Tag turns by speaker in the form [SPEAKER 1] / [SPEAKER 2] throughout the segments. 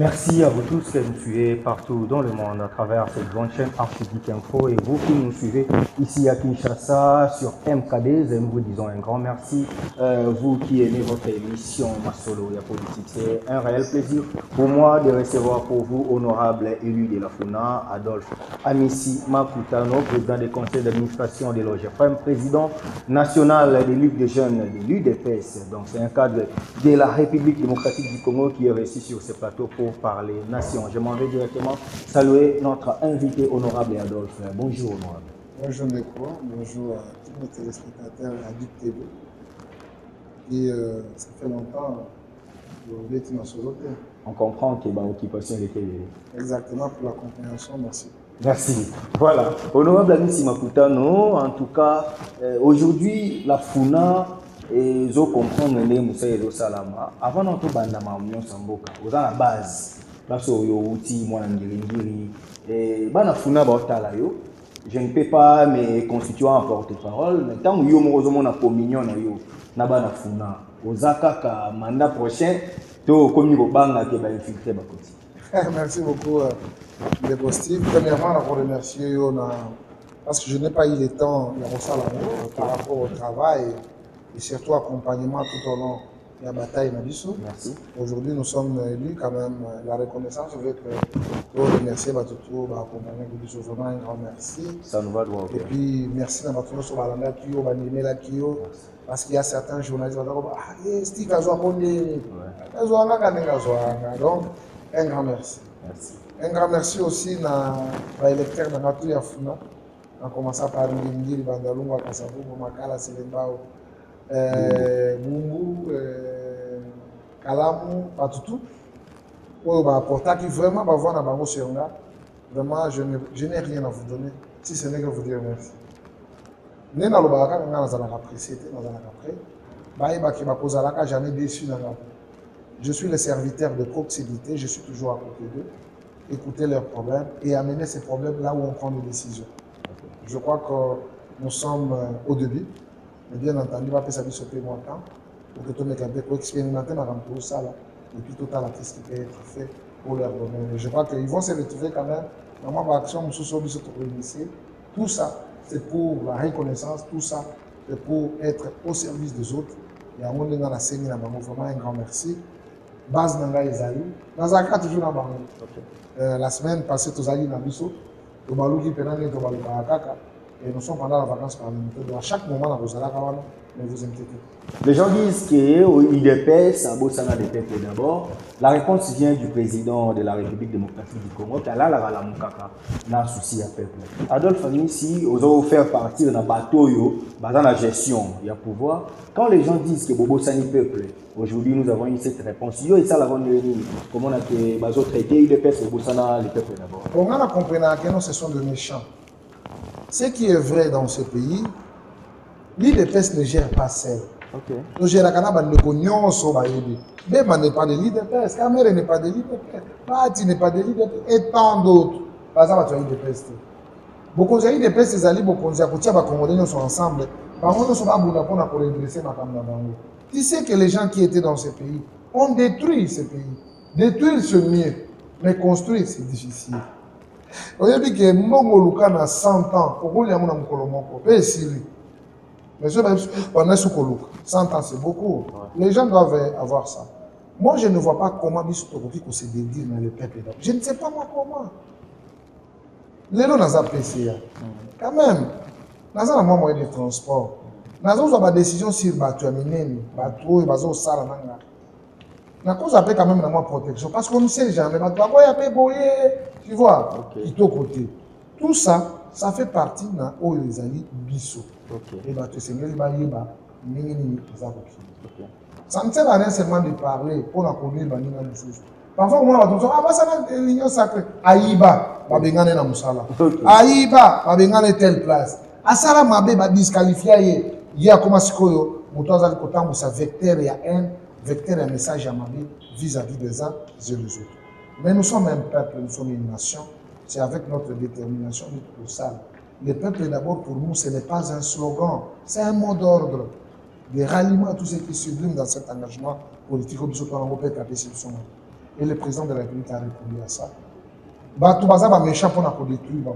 [SPEAKER 1] Merci à vous tous qui nous suivez partout dans le monde à travers cette grande chaîne Archidic Info et vous qui nous suivez ici à Kinshasa sur MKD. Nous vous disons un grand merci. Vous qui aimez votre émission Masolo et Politique, c'est un réel plaisir pour moi de recevoir pour vous, honorable élu de la FUNA, Adolphe Amissi Makutano, président du conseil d'administration de l'OGFM, président national des Ligues des jeunes de l'UDPS. Donc c'est un cadre de la République démocratique du Congo qui est réussi sur ce plateau pour parler nation. Je m'en vais directement saluer notre invité honorable Adolphe. Bonjour honorable.
[SPEAKER 2] Bonjour Neko, bonjour à tous nos téléspectateurs à Duc TV. Et ça fait longtemps que vous êtes dans ce hôtel.
[SPEAKER 1] On comprend que l'occupation était...
[SPEAKER 2] Exactement, pour la compréhension, merci.
[SPEAKER 1] Merci. Voilà. Honorable Amissi Makutano, en tout cas, aujourd'hui, la FUNA, et je comprends que Moussa et Salama, avant notre bandama, on s'emboca, on a la base. Là, c'est outil, moi, et la FUNA, je ne peux pas me constituer en porte-parole, mais tant que je suis en communion, je suis FUNA. Aux akaka, mandat prochain, to comme nous banga qui va infiltrer bakoti.
[SPEAKER 2] Merci beaucoup, les Steve. Premièrement, je remercie parce que je n'ai pas eu le temps de par rapport au travail et surtout accompagnement tout au long de la bataille Nabiso.
[SPEAKER 1] Merci.
[SPEAKER 2] Aujourd'hui, nous sommes élus quand même. La reconnaissance, je veux remercier Batutu, accompagner Nabiso. Vraiment un grand merci.
[SPEAKER 1] Ça nous va droit.
[SPEAKER 2] Et puis, merci à Batutu sur Balanda Kyo, Banimela Kyo. Parce qu'il y a certains journalistes qui vont dire ah, Steve a joué donc, un grand merci.
[SPEAKER 1] Merci.
[SPEAKER 2] Un grand merci aussi à l'électeur de la Nature Funa. On commence par Ngiri, Bandalunga, Kasavu, Makala, Selembao, Mumbu, Kalamu, Patutu. Pour apporter qui vraiment va voir dans Bango Serunga. Vraiment, je n'ai rien à vous donner, si ce n'est que vous dire merci. Nous avons apprécié, jamais déçu. Je suis le serviteur de proximité, je suis toujours à côté d'eux, écouter leurs problèmes et amener ces problèmes là où on prend des décisions. Je crois que nous sommes au début, mais bien entendu, on va faire ça moins de temps pour que tout le monde puisse expérimenter dans ça et puis tout à l'heure, qu'est-ce qui peut être fait pour leur domaine. Je crois qu'ils vont se retrouver quand même dans ma action, tout ça. C'est pour la reconnaissance, tout ça, c'est pour être au service des autres. Et à mon moment, la scène, vraiment un grand merci. Base Nanga Ezali, dans un cas toujours dans la semaine passée, tous allés dans Bisso, au Balou qui pénale, au Balou Barakaka, et nous sommes pendant la vacance parlementaire. Donc à chaque moment, vous allez ne vous inquiétez pas.
[SPEAKER 1] Les gens disent qu'il dépasse à Bossana des peuples d'abord. La réponse vient du président de la République démocratique du Congo, qui a la Moukaka, n'a souci à peuple. Adolphe Amissi, aux autres faire partir dans le bateau, dans la gestion, il y a pouvoir. Quand les gens disent que Bobo Sani peuple, aujourd'hui nous avons eu cette réponse. Comment on a traité, il dépasse Bobo Sana, les peuples d'abord.
[SPEAKER 2] On a compris que ce sont des méchants. Ce qui est vrai dans ce pays, l'IDPS ne gère pas seul. Nous gérons le cognon, Bema n'est pas de l'IDPS, Kamere n'est pas de l'IDPS, Pati n'est pas de l'IDPS, et tant d'autres. Par exemple, tu as l'IDPS. Beaucoup de l'IDPS, les alliés, beaucoup de Congolais sont ensemble. Par contre, nous sommes pour redresser ma caméra. Tu sais que les gens qui étaient dans ce pays ont détruit ce pays. Détruire, c'est mieux, mais construire, c'est difficile. On a dit que Mongo Luka a 100 ans, pourquoi il y a un Kolomoko? Mais on est sous Kolouk. 100 ans, c'est beaucoup. Les gens doivent avoir ça. Moi, je ne vois pas comment Bissotokoki se dédire dans le peuple. Je ne sais pas moi comment. Les gens n'ont pas PCA. Quand même, nous avons un moyen de transport. Nous avons une décision sur Batou Amineni, Batou, Bazo Sarananga. Nous avons quand même une protection. Parce qu'on ne sait jamais. Tu vois, qui est au côté. Tout ça, ça fait partie de l'Oyozali Bisso. Et ça ne sert à rien seulement de parler pour la conduire dans les choses. Parfois, on a dit ah, ça c'est l'union sacrée. Aïba, va bengane na musala. Aïba, va bengane telle place. Asala mabe va disqualifier. Il y a comme si koyo, motoza kotambo sa vecteur il y a un vecteur un message à mabe vis-à-vis des uns et des autres. Mais nous sommes un peuple, nous sommes une nation. C'est avec notre détermination que nous sommes. Le peuple d'abord pour nous, ce n'est pas un slogan, c'est un mot d'ordre de ralliement à tous ceux qui subliment dans cet engagement politique. Et le président de la République a répondu à ça. Bah, tout ça va méchant pour nous détruire,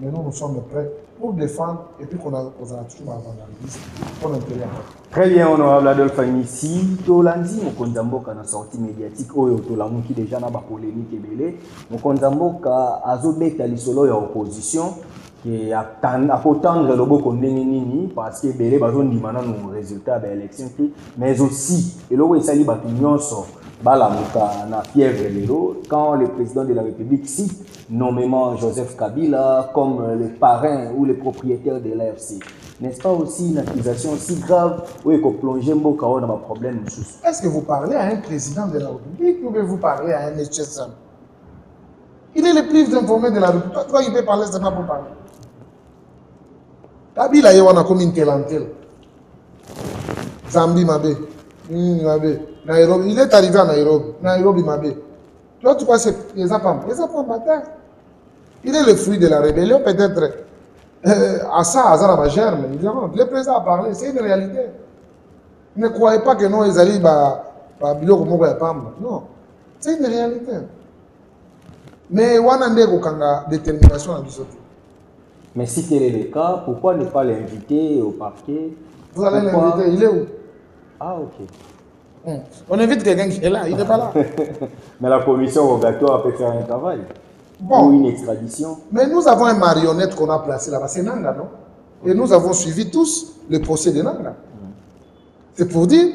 [SPEAKER 2] mais nous sommes prêts pour défendre et puis qu'on a toujours un vandalisme pour l'intérêt.
[SPEAKER 1] Très bien, honorable Adolphe Anissi. Tolandi, mon Konzamboka a sortie médiatique, Oyo Tolamu qui déjà n'a pas polémique et belé. Mon Konzamboka a zobé à l'isolo et opposition qui a attendre le beau condamné parce que belé bazon dit maintenant nos résultats de l'élection, mais aussi et là où il s'agit d'union sur Balamuka na fièvre l'élo quand le président de la République cite nommément Joseph Kabila comme le parrain ou le propriétaire de l'AFC. N'est-ce pas aussi une accusation si grave où il faut plonger Mboka dans un problème?
[SPEAKER 2] Est-ce que vous parlez à un président de la République ou vous parlez à un HSM? Il est le plus informé de la République. Toi, il peut parler seulement pour parler. Kabila, il y a comme une telantel. Zambi Mabe. Nairobi. Il est arrivé à Nairobi. Nairobi Mabe. Toi, tu crois que c'est les Apam? Les Apam matin. Il est le fruit de la rébellion, peut-être. À ça, à Zara germe, évidemment. Le président a parlé, c'est une réalité. Ne croyez pas que non, ils allaient non, c'est une réalité. Mais on a une détermination à l'issue.
[SPEAKER 1] Mais si tel est le cas, pourquoi ne pas l'inviter au parquet?
[SPEAKER 2] Vous allez l'inviter, il est où?
[SPEAKER 1] Ah, ok.
[SPEAKER 2] On invite quelqu'un qui est là, il n'est pas là.
[SPEAKER 1] Mais la commission rogatoire peut faire un travail.
[SPEAKER 2] Bon.
[SPEAKER 1] Ou une extradition.
[SPEAKER 2] Mais nous avons une marionnette qu'on a placée là-bas, c'est Nanga, non? Et nous avons suivi tous le procès de Nanga. C'est pour dire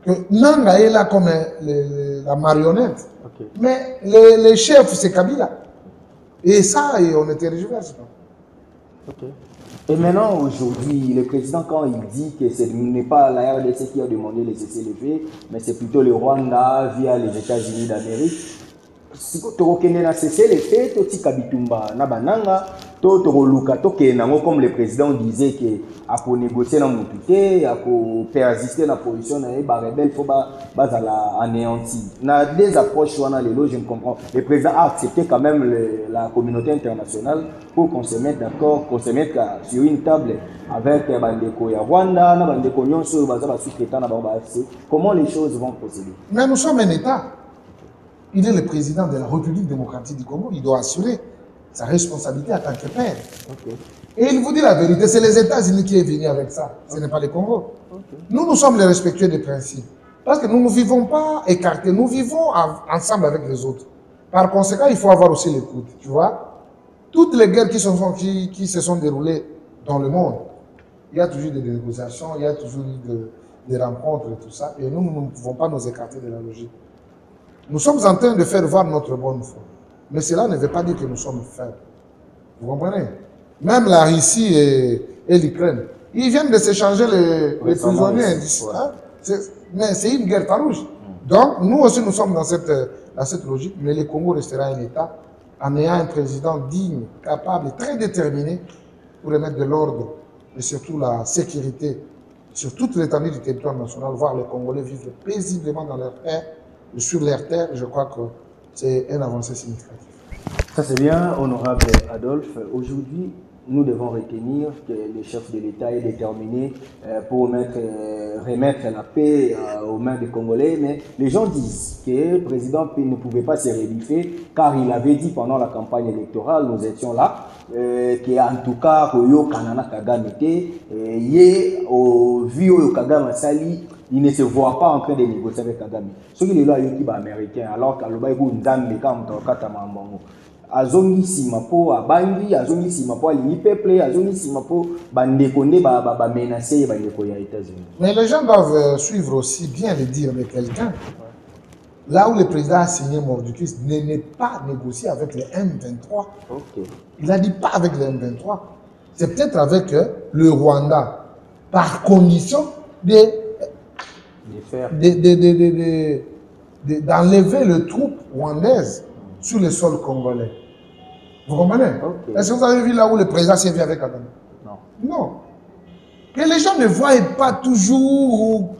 [SPEAKER 2] que Nanga est là comme la marionnette. Okay. Mais les chefs, c'est Kabila. Et ça, on était réjouis.
[SPEAKER 1] Okay. Et maintenant, aujourd'hui, le président, quand il dit que ce n'est pas la RDC qui a demandé les cessez-le-feu, mais c'est plutôt le Rwanda via les États-Unis d'Amérique, si tu as cessé les faits, tu as Bitumba, Nabananga, tu as comme le président disait que pour négocier dans mon puté, pour persister dans la position, il faut anéantir. Dans des approches, je comprends. Le président a accepté quand même la communauté internationale pour qu'on se mette d'accord, qu'on se mette sur une table avec Bandeko ya Rwanda, Bandeko Nyonso, sous-traitant na FC. Comment les choses vont procéder?
[SPEAKER 2] Mais nous sommes un État. Il est le président de la République démocratique du Congo. Il doit assurer sa responsabilité en tant que père. Okay. Et il vous dit la vérité, c'est les États-Unis qui est venu avec ça. Ce n'est pas le Congo. Okay. Nous sommes les respectueux des principes. Parce que nous ne vivons pas écartés. Nous vivons ensemble avec les autres. Par conséquent, il faut avoir aussi l'écoute. Tu vois, toutes les guerres qui se sont déroulées dans le monde, il y a toujours des négociations, il y a toujours des rencontres et tout ça. Et nous ne pouvons pas nous écarter de la logique. Nous sommes en train de faire voir notre bonne foi. Mais cela ne veut pas dire que nous sommes faibles. Vous comprenez? Même la Russie et l'Ukraine, ils viennent de s'échanger les prisonniers. Hein? Mais c'est une guerre farouche. Donc, nous aussi, nous sommes dans cette logique. Mais le Congo restera un État en ayant un président digne, capable, très déterminé pour remettre de l'ordre et surtout la sécurité sur toute l'étendue du territoire national, voir les Congolais vivre paisiblement dans leur terre. Sur leur terre, je crois que c'est une avancée significative.
[SPEAKER 1] Ça c'est bien, honorable Adolphe. Aujourd'hui, nous devons retenir que le chef de l'État est déterminé pour remettre la paix aux mains des Congolais. Mais les gens disent que le président ne pouvait pas se réédifier car il avait dit pendant la campagne électorale, nous étions là, qu'en tout cas, Koyo Kanana Kagame était, vu Oyo Kagame Sali, il ne se voit pas en train de négocier avec Kagame. Ce qui est là, il est américain, alors qu'à l'Obaïgo, Ndambe, quand on a azongi simapo abangi azongi simapo ali peuple azongi simapo bandekonde ba menacer bandeko ya États-Unis.
[SPEAKER 2] Mais les gens doivent suivre aussi bien le dire de quelqu'un. Là où le président a signé Mordicus, n'est pas négocié avec les M23.
[SPEAKER 1] Okay.
[SPEAKER 2] Il a dit pas avec les M23. C'est peut-être avec le Rwanda, par condition d'enlever les troupes rwandaises sur le sol congolais. Vous comprenez? Okay. Est-ce que vous avez vu là où le président s'est vu avec Kagame?
[SPEAKER 1] Non.
[SPEAKER 2] Non. Que les gens ne voient pas toujours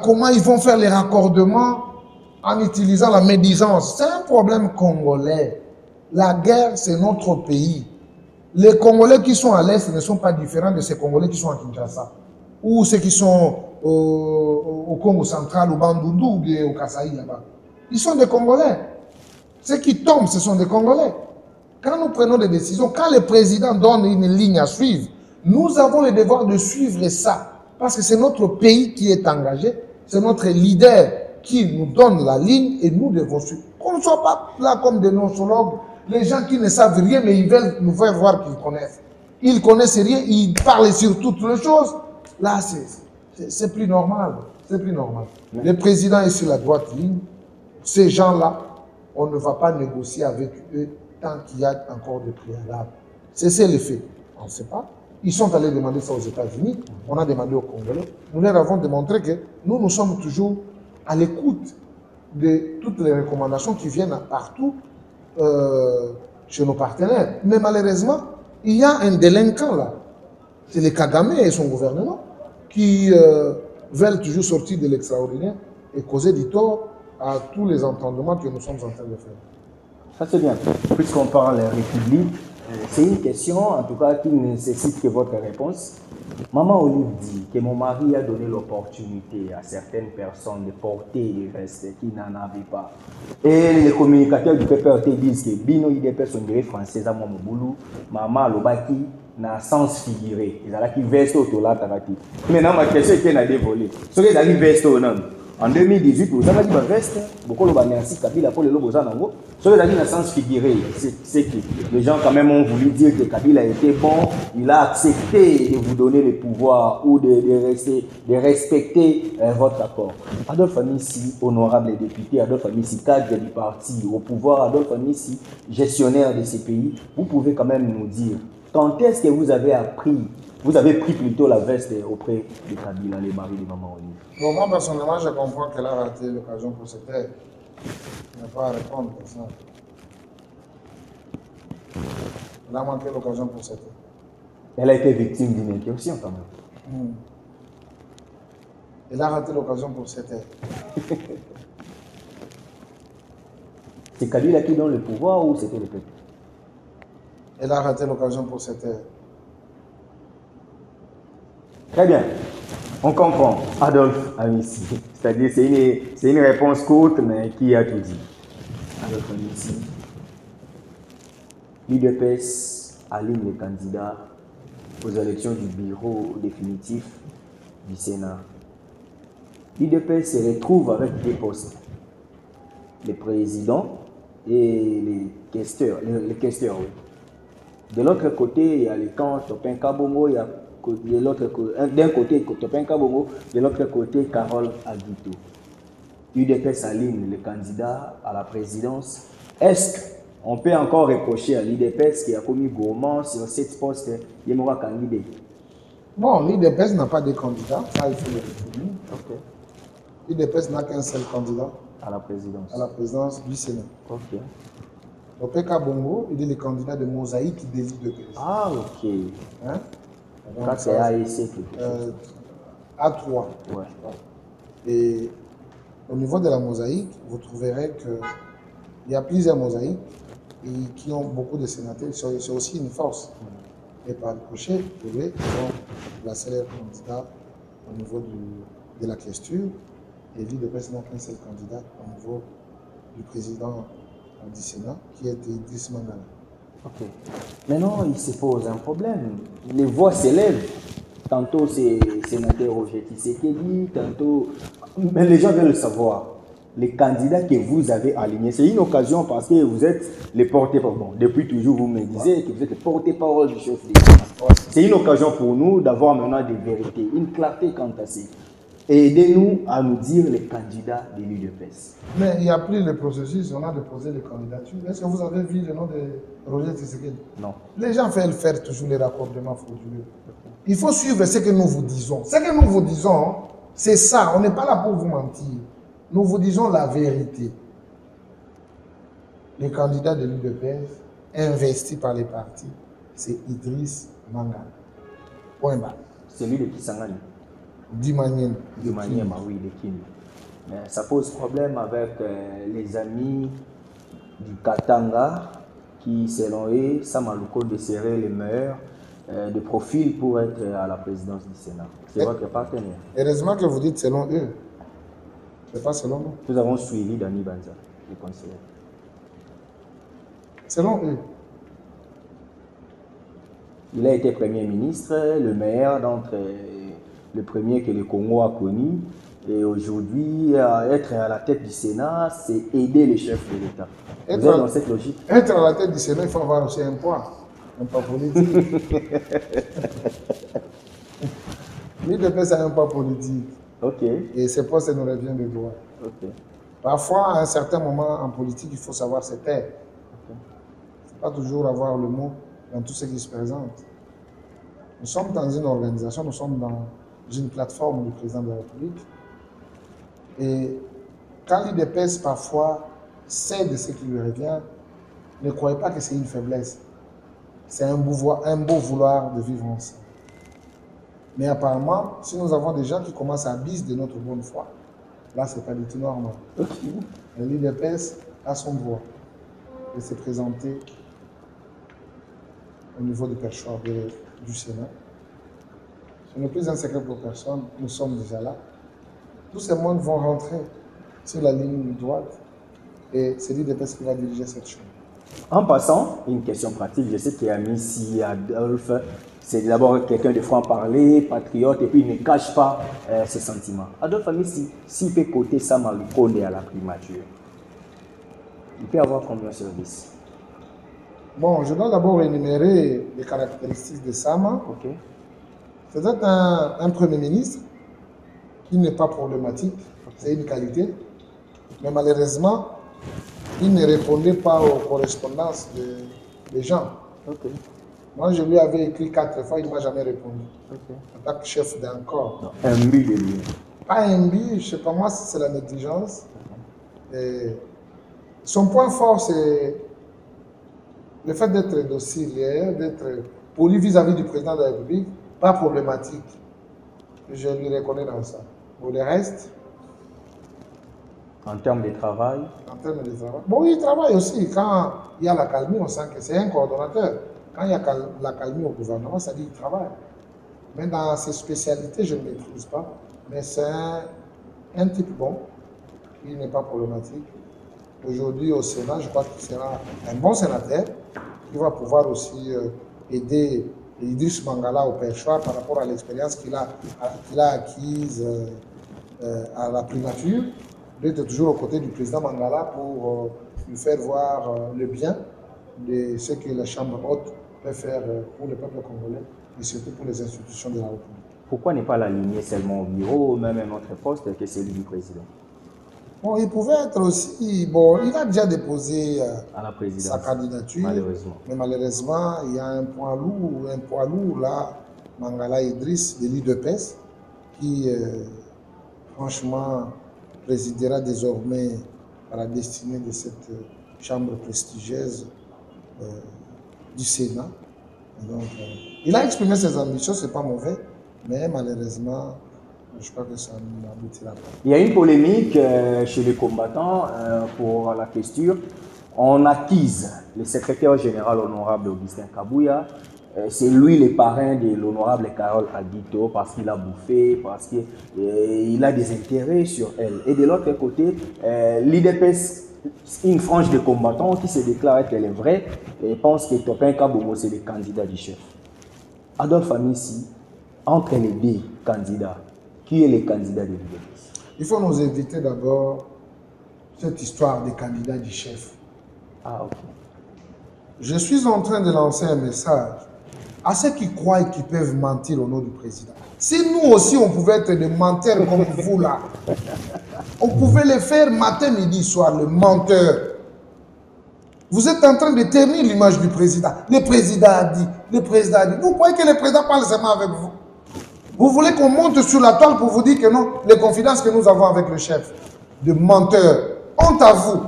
[SPEAKER 2] comment ils vont faire les raccordements en utilisant la médisance. C'est un problème congolais. La guerre, c'est notre pays. Les Congolais qui sont à l'Est ne sont pas différents de ces Congolais qui sont à Kinshasa. Ou ceux qui sont au Congo central, au Bandundu ou bien au Kasaï là-bas. Ils sont des Congolais. Ceux qui tombent, ce sont des Congolais. Quand nous prenons des décisions, quand le président donne une ligne à suivre, nous avons le devoir de suivre ça. Parce que c'est notre pays qui est engagé, c'est notre leader qui nous donne la ligne et nous devons suivre. Qu'on ne soit pas là comme des nosologues, les gens qui ne savent rien, mais ils veulent nous faire voir qu'ils connaissent. Ils connaissent rien, ils parlent sur toutes les choses. Là, c'est plus normal. C'est plus normal. Le président est sur la droite ligne. Ces gens-là, on ne va pas négocier avec eux tant qu'il y a encore des préalables. C'est le fait. On ne sait pas. Ils sont allés demander ça aux États-Unis. On a demandé aux Congolais. Nous leur avons démontré que nous sommes toujours à l'écoute de toutes les recommandations qui viennent partout chez nos partenaires. Mais malheureusement, il y a un délinquant là. C'est les Kagame et son gouvernement qui veulent toujours sortir de l'extraordinaire et causer du tort à tous les entendements que nous sommes en train de faire.
[SPEAKER 1] Ça c'est bien. Puisqu'on parle République, c'est une question en tout cas qui nécessite que votre réponse. Maman Olive dit que mon mari a donné l'opportunité à certaines personnes de porter des vestes qui n'en avaient pas. Et les communicateurs du PPRT disent que Bino IDPS on dirait français à mon boulot, maman Lobaki n'a sens figuré. Ils ont qui veste au tola tarati. Maintenant ma question est qu'elle a dévolé. Ce qu'ils ont veste au nom. En 2018, vous avez dit que veste, beaucoup de merci Kabila pour le logo Zanango. Ce qui a dit dans le sens figuré, c'est que les gens quand même ont voulu dire que Kabila était bon, il a accepté de vous donner le pouvoir ou de respecter votre accord. Adolphe Amissi, honorable député, Adolphe Amissi, cadre du parti au pouvoir, Adolphe Amissi, gestionnaire de ces pays, vous pouvez quand même nous dire quand est-ce que vous avez appris, vous avez pris plutôt la veste auprès de Kabila, les maris de Maman Olive?
[SPEAKER 2] Bon, moi, personnellement, je comprends qu'elle a raté l'occasion pour cette aide. Je n'ai pas à répondre à ça. Elle a manqué l'occasion pour cette aide.
[SPEAKER 1] Elle a été victime d'une incursion quand même.
[SPEAKER 2] Elle a raté l'occasion pour cette aide.
[SPEAKER 1] C'est Kabila qui donne le pouvoir ou c'était le peuple?
[SPEAKER 2] Elle a raté l'occasion pour cette aide.
[SPEAKER 1] Très bien. On comprend. Adolphe Amissi. C'est-à-dire, c'est une réponse courte, mais qui a tout dit. Adolphe Amissi. L'UDPS aligne les candidats aux élections du bureau définitif du Sénat. L'UDPS se retrouve avec deux postes. Le président et les questeurs. Oui. De l'autre côté, il y a le camp Topin Kabongo, il y a d'un côté Topin Kabongo, de l'autre côté Carole Aguito. UDPS aligne le candidat à la présidence. Est-ce qu'on peut encore reprocher à l'UDPS qui a commis gourmand sur cette poste de Mora candidat?
[SPEAKER 2] Bon, l'UDPS n'a pas de candidat, ça il faut le définir. Okay. L'UDPS n'a qu'un seul candidat
[SPEAKER 1] à la présidence.
[SPEAKER 2] À la présidence du Sénat.
[SPEAKER 1] Ok.
[SPEAKER 2] Topin Kabongo, il est le candidat de Mosaïque de l'UDPS.
[SPEAKER 1] Ah, ok.
[SPEAKER 2] Hein?
[SPEAKER 1] Quand c'est AEC,
[SPEAKER 2] A3. Ouais. Et au niveau de la mosaïque, vous trouverez qu'il y a plusieurs mosaïques et qui ont beaucoup de sénateurs. C'est aussi une force. Et par le crochet, vous voyez, ils ont placé leur candidat au niveau de la questure. Et l'UDPS n'a qu'un seul candidat au niveau du président du Sénat, qui est Idriss Mangala.
[SPEAKER 1] Ok. Maintenant, il se pose un problème. Les voix s'élèvent. Tantôt, c'est sénateur Roger Tshisekedi, tantôt... Mais les gens veulent le savoir. Les candidats que vous avez alignés, c'est une occasion parce que vous êtes les porte-parole. Bon, depuis toujours, vous me disiez que vous êtes les porte-parole du chef d'État. C'est une occasion pour nous d'avoir maintenant des vérités, une clarté quant à ça. Et aidez-nous à nous dire les candidats de l'UDPS.
[SPEAKER 2] Mais il n'y a plus le processus, on a déposé les candidatures. Est-ce que vous avez vu le nom de Roger Tshisekedi?
[SPEAKER 1] Non.
[SPEAKER 2] Les gens veulent faire toujours les raccordements frauduleux. Il faut suivre ce que nous vous disons. Ce que nous vous disons, c'est ça. On n'est pas là pour vous mentir. Nous vous disons la vérité. Le candidat de l'UDPS, investi par les partis, c'est Idriss Mangala. Point barre.
[SPEAKER 1] Celui de Kisangani.
[SPEAKER 2] Dimaniema,
[SPEAKER 1] oui, de Kim. Mais ça pose problème avec les amis du Katanga qui, selon eux, Samaluko desserrer les meilleurs de profil pour être à la présidence du Sénat. C'est votre partenaire.
[SPEAKER 2] Heureusement que vous dites selon eux. C'est pas selon nous.
[SPEAKER 1] Nous avons suivi Dani Banza, le conseiller.
[SPEAKER 2] Selon eux.
[SPEAKER 1] Il a été Premier ministre, le meilleur d'entre le premier que le Congo a connu. Et aujourd'hui, être à la tête du Sénat, c'est aider les chefs de l'État. Vous êtes dans cette logique?
[SPEAKER 2] Être à la tête du Sénat, il faut avoir aussi un poids politique. L'UDPS a un poids politique.
[SPEAKER 1] Ok.
[SPEAKER 2] Et ces postes nous reviennent de droit.
[SPEAKER 1] Ok.
[SPEAKER 2] Parfois, à un certain moment en politique, il faut savoir se taire. Il ne faut pas toujours avoir le mot dans tout ce qui se présente. Nous sommes dans une organisation, nous sommes dans une plateforme du président de la République. Et quand l'UDPS parfois cède ce qui lui revient, ne croyez pas que c'est une faiblesse. C'est un beau vouloir de vivre ensemble. Mais apparemment, si nous avons des gens qui commencent à abuser de notre bonne foi, là, ce n'est pas du tout normal. L'UDPS a son droit de se présenter au niveau du perchoir du Sénat. Ce n'est plus un secret pour personne, nous sommes déjà là. Tous ces mondes vont rentrer sur la ligne droite et c'est l'UDPS qui va diriger cette chose.
[SPEAKER 1] En passant, une question pratique, je sais qu'il y a Missy, Adolphe, c'est d'abord quelqu'un de franc-parler, patriote, et puis il ne cache pas ses sentiments. Adolphe Missy, s'il peut coter Sama Lukonde à la primature, il peut avoir combien sur 10?
[SPEAKER 2] Bon, je dois d'abord énumérer les caractéristiques de Sama.
[SPEAKER 1] Okay.
[SPEAKER 2] C'est un Premier ministre qui n'est pas problématique, c'est une qualité, mais malheureusement, il ne répondait pas aux correspondances des gens.
[SPEAKER 1] Okay.
[SPEAKER 2] Moi, je lui avais écrit 4 fois, il ne m'a jamais répondu.
[SPEAKER 1] Okay.
[SPEAKER 2] En tant que chef d'un corps.
[SPEAKER 1] Un but de lui.
[SPEAKER 2] Pas un but, je ne sais pas moi si c'est la négligence. Et son point fort, c'est le fait d'être docile, d'être poli vis-à-vis du président de la République, pas problématique. Je lui reconnais dans ça. Pour le reste,
[SPEAKER 1] en termes de travail?
[SPEAKER 2] En termes de travail. Bon, il travaille aussi. Quand il y a la calmie, on sent que c'est un coordonnateur. Quand il y a la calmie au gouvernement, ça dit qu'il travaille. Mais dans ses spécialités, je ne maîtrise pas. Mais c'est un type bon, qui n'est pas problématique. Aujourd'hui, au Sénat, je crois qu'il sera un bon sénateur, qui va pouvoir aussi aider Idriss Mangala au perchoir par rapport à l'expérience qu'il a acquise à la primature. D'être toujours aux côtés du président Mangala pour lui faire voir le bien de ce que la Chambre haute peut faire pour le peuple congolais et surtout pour les institutions de la République.
[SPEAKER 1] Pourquoi ne pas l'aligner seulement au bureau ou même à un autre poste que celui du président?
[SPEAKER 2] Bon, il pouvait être aussi... Bon, il a déjà déposé
[SPEAKER 1] à la présidence,
[SPEAKER 2] sa candidature.
[SPEAKER 1] Malheureusement. Mais
[SPEAKER 2] malheureusement, il y a un poids lourd là, Mangala Idriss de l'UDPS, qui franchement présidera désormais à la destinée de cette chambre prestigieuse du Sénat. Donc, il a exprimé ses ambitions, ce n'est pas mauvais, mais malheureusement, je crois que ça n'aboutira pas.
[SPEAKER 1] Il y a une polémique chez les combattants pour la question. On accuse le secrétaire général honorable Augustin Kabouya. C'est lui le parrain de l'honorable Carole Aguito parce qu'il a bouffé, parce qu'il a des intérêts sur elle. Et de l'autre côté, l'IDPS, une frange de combattants qui se déclare qu'elle est vraie et pense que Topin Kabomo, c'est le candidat du chef. Adolphe Amissi, entre les deux candidats, qui est le candidat de l'IDPS?
[SPEAKER 2] Il faut nous éviter d'abord cette histoire des candidats du chef.
[SPEAKER 1] Ah, ok.
[SPEAKER 2] Je suis en train de lancer un message à ceux qui croient qu'ils peuvent mentir au nom du président. Si nous aussi, on pouvait être des menteurs comme vous là, on pouvait le faire matin, midi, soir, le menteur. Vous êtes en train de ternir l'image du président. Le président a dit, le président a dit. Vous croyez que le président parle seulement avec vous? Vous voulez qu'on monte sur la toile pour vous dire que non, les confidences que nous avons avec le chef, de menteurs. Honte à vous,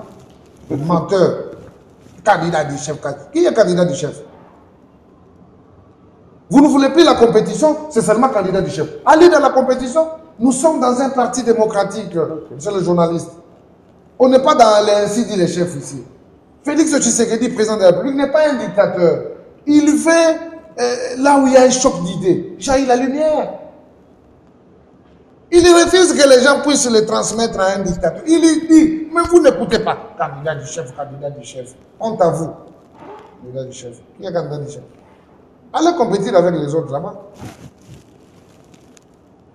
[SPEAKER 2] de menteurs. Candidat du chef. Qui est candidat du chef? Vous ne voulez plus la compétition, c'est seulement candidat du chef. Allez dans la compétition, nous sommes dans un parti démocratique, monsieur le journaliste. On n'est pas dans les ainsi dit les chefs ici. Félix Tshisekedi, président de la République, n'est pas un dictateur. Il fait là où il y a un choc d'idées. Jaillit la lumière. Il refuse que les gens puissent le transmettre à un dictateur. Il lui dit, mais vous n'écoutez pas. Candidat du chef, candidat du chef. Honte à vous. Candidat du chef. Qui est candidat du chef? Allez compétir avec les autres là-bas.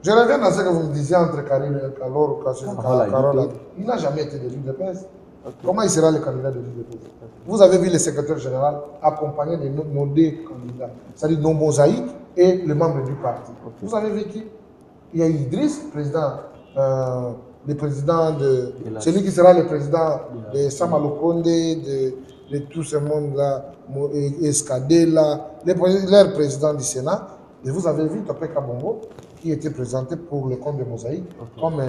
[SPEAKER 2] Je reviens à ce que vous me disiez entre Karim et Carole. Il n'a jamais été de l'UDPS. Okay. Comment il sera le candidat de l'UDPS? Vous avez vu le secrétaire général accompagné de nos deux candidats, c'est-à-dire nos mosaïques et le membre du parti. Okay. Vous avez vu qui? Il y a Idriss, le président de celui qui sera le président de Samalo Konde, de tout ce monde-là, Escadela, leur président du Sénat. Et vous avez vu Topé Kabongo, qui était présenté pour le compte de Mosaïque, okay, comme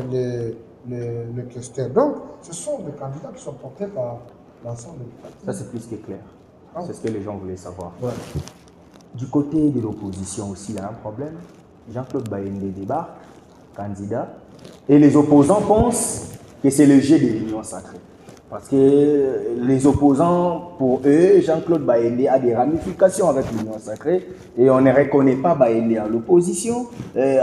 [SPEAKER 2] le questeur. Donc, ce sont des candidats qui sont portés par l'ensemble du parti.
[SPEAKER 1] Ça, c'est plus que clair. Ah. C'est ce que les gens voulaient savoir. Ouais. Du côté de l'opposition aussi, il y a un problème. Jean-Claude Bayende débarque, candidat, et les opposants pensent que c'est le jeu de l'Union sacrée. Parce que les opposants, pour eux, Jean-Claude Bayende a des ramifications avec l'Union sacrée et on ne reconnaît pas Bayende à l'opposition,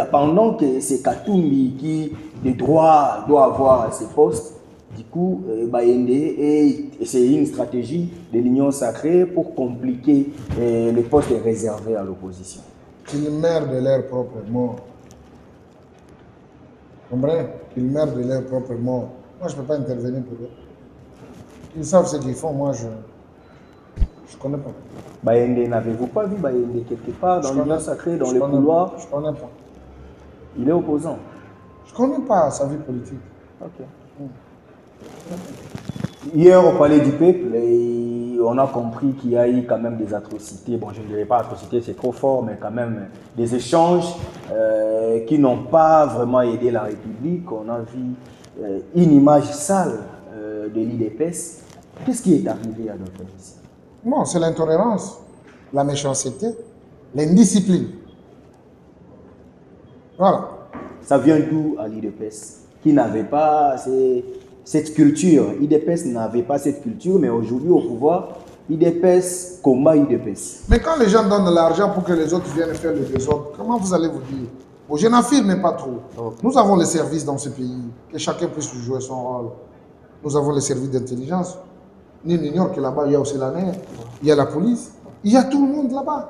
[SPEAKER 1] pendant que c'est Katumbi qui, de droit, doit avoir ses postes. Du coup, Bayende, et c'est une stratégie de l'Union sacrée pour compliquer les postes réservés à l'opposition.
[SPEAKER 2] Qu'ils meurent de leur propre mort. Vous comprenez? Qu'ils meurent de leur propre mort. Moi, je ne peux pas intervenir pour eux. Ils savent ce qu'ils font, moi je ne connais pas.
[SPEAKER 1] Bayende, n'avez-vous pas vu Bayende quelque part dans l'Union sacrée, dans les couloirs?
[SPEAKER 2] Je ne connais pas.
[SPEAKER 1] Il est opposant?
[SPEAKER 2] Je ne connais pas sa vie politique.
[SPEAKER 1] Ok. Hier au Palais du Peuple, on a compris qu'il y a eu quand même des atrocités. Bon, je ne dirais pas atrocités, c'est trop fort, mais quand même des échanges qui n'ont pas vraiment aidé la République. On a vu une image sale de l'IDPS. Qu'est-ce qui est arrivé à notre ici?
[SPEAKER 2] Bon, c'est l'intolérance, la méchanceté, l'indiscipline. Voilà.
[SPEAKER 1] Ça vient d'où à l'IDPS? Qui n'avait pas cette culture. IDPS n'avait pas cette culture, mais aujourd'hui au pouvoir, IDPS combat IDPS.
[SPEAKER 2] Mais quand les gens donnent de l'argent pour que les autres viennent faire le désordre, comment vous allez vous dire? Bon, je n'affirme pas trop. Okay. Nous avons les services dans ce pays, que chacun puisse jouer son rôle. Nous avons les services d'intelligence. Nous ignorons que là-bas, il y a aussi la NER, il y a la police, il y a tout le monde là-bas.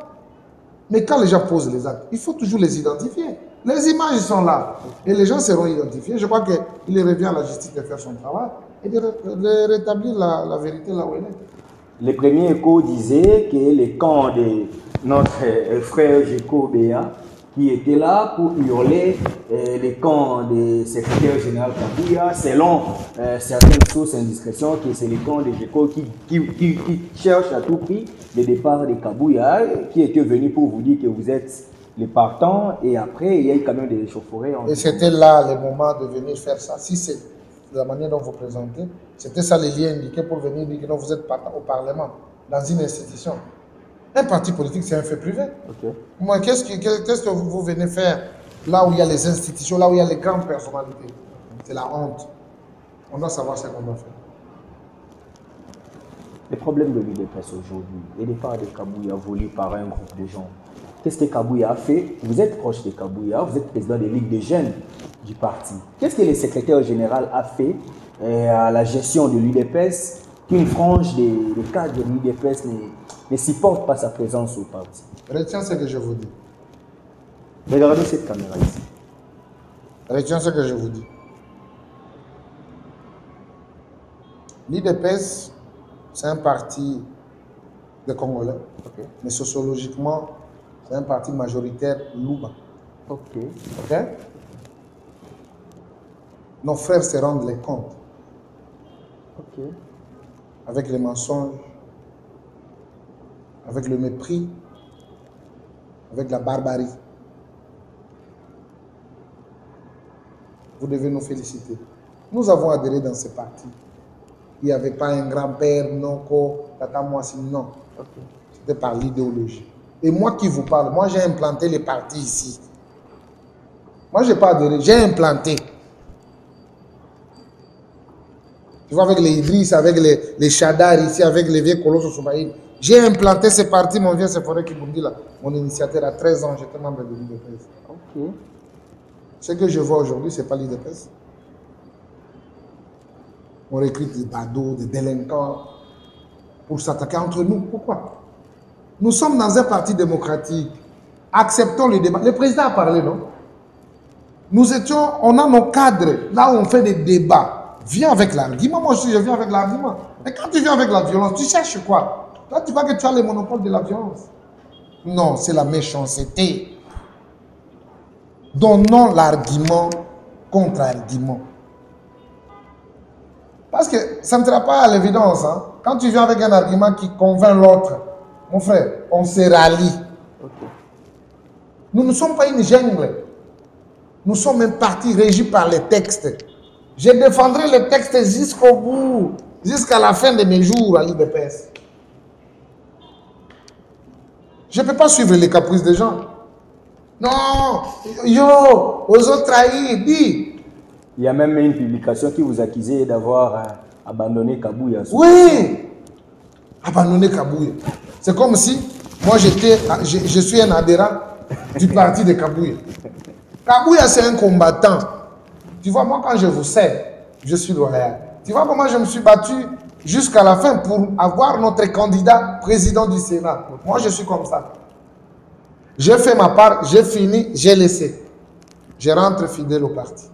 [SPEAKER 2] Mais quand les gens posent les actes, il faut toujours les identifier. Les images sont là et les gens seront identifiés. Je crois qu'il revient à la justice de faire son travail et de rétablir la vérité là où elle est.
[SPEAKER 1] Les premiers échos disaient que les camps de notre frère Géco Béa, qui était là pour hurler les camps du secrétaire général Kabouya, selon certaines sources indiscrétions, que c'est les camps de Géco qui cherchent à tout prix le départ de Kabouya, qui était venu pour vous dire que vous êtes les partants, et après il y a eu quand même des échauffourées.
[SPEAKER 2] Et c'était là le moment de venir faire ça. Si c'est la manière dont vous présentez, c'était ça les liens indiqués pour venir dire que non, vous êtes partant au Parlement, dans une institution. Un parti politique, c'est un fait privé. Okay. Moi, qu'est-ce que vous venez faire là où il y a les institutions, là où il y a les grandes personnalités? C'est la honte. On doit savoir ce qu'on doit faire.
[SPEAKER 1] Les problèmes de l'UDPS aujourd'hui, le départ de Kabouya voulu par un groupe de gens. Qu'est-ce que Kabouya a fait? Vous êtes proche de Kabouya, vous êtes président des ligues des jeunes du parti. Qu'est-ce que le secrétaire général a fait à la gestion de l'UDPS qu'une frange des cadres de l'UDPS ne supporte pas sa présence au parti?
[SPEAKER 2] Retiens ce que je vous dis.
[SPEAKER 1] Regardez cette caméra ici.
[SPEAKER 2] Retiens ce que je vous dis. L'UDPS, c'est un parti de Congolais, okay, mais sociologiquement, c'est un parti majoritaire Louba.
[SPEAKER 1] Ok.
[SPEAKER 2] Ok? Nos frères se rendent les comptes.
[SPEAKER 1] Ok.
[SPEAKER 2] Avec les mensonges, avec le mépris, avec la barbarie. Vous devez nous féliciter. Nous avons adhéré dans ce parti. Il n'y avait pas un grand-père, non, tata Moissi, non. Okay. C'était par l'idéologie. Et moi qui vous parle, moi j'ai implanté les partis ici. Moi je n'ai pas adhéré, j'ai implanté. Tu vois, avec les Idriss, avec les Chadar ici, avec les vieux colosses Soubaïd. J'ai implanté ces partis, mon vieux Sephoré Kibundi là. Mon initiateur à 13 ans, j'étais membre de l'UDPS.
[SPEAKER 1] Ok.
[SPEAKER 2] Ce que je vois aujourd'hui, ce n'est pas l'IDPS. On recrute des badauds, des délinquants pour s'attaquer entre nous. Pourquoi? Nous sommes dans un parti démocratique. Acceptons le débat. Le président a parlé, non? Nous étions, on a nos cadres, là où on fait des débats. Viens avec l'argument. Moi aussi, je viens avec l'argument. Mais quand tu viens avec la violence, tu cherches quoi? Toi, tu vois que tu as le monopole de la violence. Non, c'est la méchanceté. Donnons l'argument contre argument. Parce que ça ne sera pas à l'évidence. Hein. Quand tu viens avec un argument qui convainc l'autre, mon frère, on se rallie. Okay. Nous ne sommes pas une jungle. Nous sommes un parti régi par les textes. Je défendrai les textes jusqu'au bout, jusqu'à la fin de mes jours à l'IDPS. Je ne peux pas suivre les caprices des gens. Non, yo, aux autres trahis, dis.
[SPEAKER 1] Il y a même une publication qui vous accusait d'avoir abandonné Kabouya.
[SPEAKER 2] Oui, abandonné Kabouya. C'est comme si moi je suis un adhérent du parti de Kabouya. Kabouya, c'est un combattant. Tu vois, moi quand je vous sais, je suis loyal. Tu vois comment je me suis battu jusqu'à la fin pour avoir notre candidat président du Sénat. Moi, je suis comme ça. J'ai fait ma part, j'ai fini, j'ai laissé. Je rentre fidèle au parti.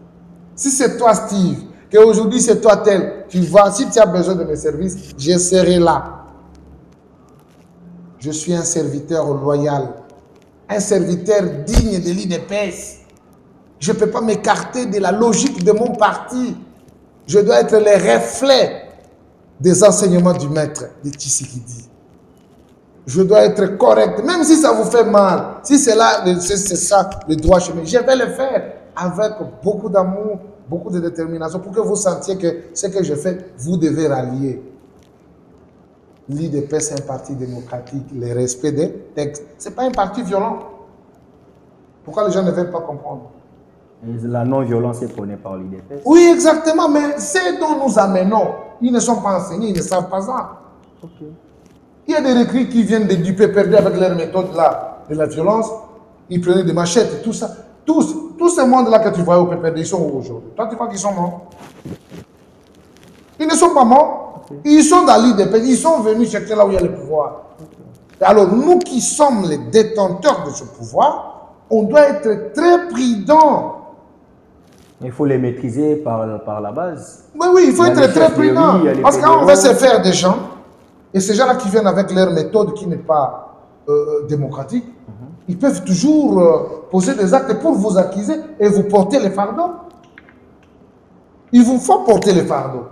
[SPEAKER 2] Si c'est toi, Steve, qu'aujourd'hui c'est toi tel, tu vois, si tu as besoin de mes services, je serai là. Je suis un serviteur loyal, un serviteur digne de l'IDPS. Je ne peux pas m'écarter de la logique de mon parti. Je dois être le reflet des enseignements du maître de Tshisekedi. Je dois être correct, même si ça vous fait mal, si c'est là, c'est ça le droit chemin, je vais le faire avec beaucoup d'amour, beaucoup de détermination, pour que vous sentiez que ce que je fais, vous devez rallier. L'IDPS, c'est un parti démocratique, le respect des textes. Ce n'est pas un parti violent. Pourquoi les gens ne veulent pas comprendre?
[SPEAKER 1] La non-violence est prônée par l'IDPS.
[SPEAKER 2] Oui, exactement, mais c'est dont nous amenons. Ils ne sont pas enseignés, ils ne savent pas ça. Okay. Il y a des recrues qui viennent de duper perdus avec leur méthode là, de la violence. Ils prenaient des machettes et tout ça. Tous ces mondes-là que tu vois au PPD, ils sont où aujourd'hui? Toi, tu crois qu'ils sont morts? Ils ne sont pas morts. Okay. Ils sont dans l'IDPS. Ils sont venus chercher là où il y a le pouvoir. Okay. Alors, nous qui sommes les détenteurs de ce pouvoir, on doit être très prudents.
[SPEAKER 1] Il faut les maîtriser par la base.
[SPEAKER 2] Oui, oui, il faut être très prudent. Parce que quand on veut se faire des gens, et ces gens-là qui viennent avec leur méthode qui n'est pas démocratique, ils peuvent toujours poser des actes pour vous accuser et vous porter les fardeaux. Il vous faut porter les fardeaux.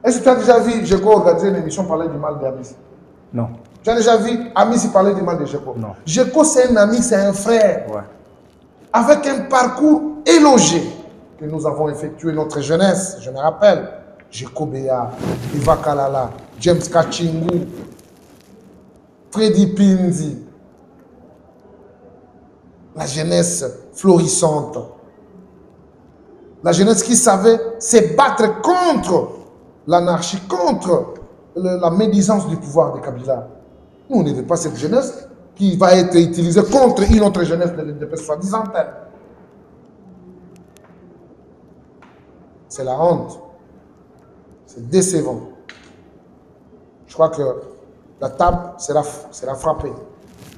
[SPEAKER 2] Est-ce que tu as déjà vu Géco organiser une émission parler du mal d'Amis?
[SPEAKER 1] Non.
[SPEAKER 2] Tu as déjà vu Amis parler du mal de Géco?
[SPEAKER 1] Non.
[SPEAKER 2] Géco, c'est un ami, c'est un frère.
[SPEAKER 1] Ouais.
[SPEAKER 2] Avec un parcours élogé que nous avons effectué notre jeunesse, je me rappelle. Géco Béa, Iva Kalala, James Kachingu, Freddy Pinzi. La jeunesse florissante. La jeunesse qui savait se battre contre l'anarchie, contre la médisance du pouvoir de Kabila. Nous, on n'était pas cette jeunesse qui va être utilisée contre une autre jeunesse de l'IDPS, soi-disant elle. C'est la honte. C'est décevant. Je crois que la table sera frappée.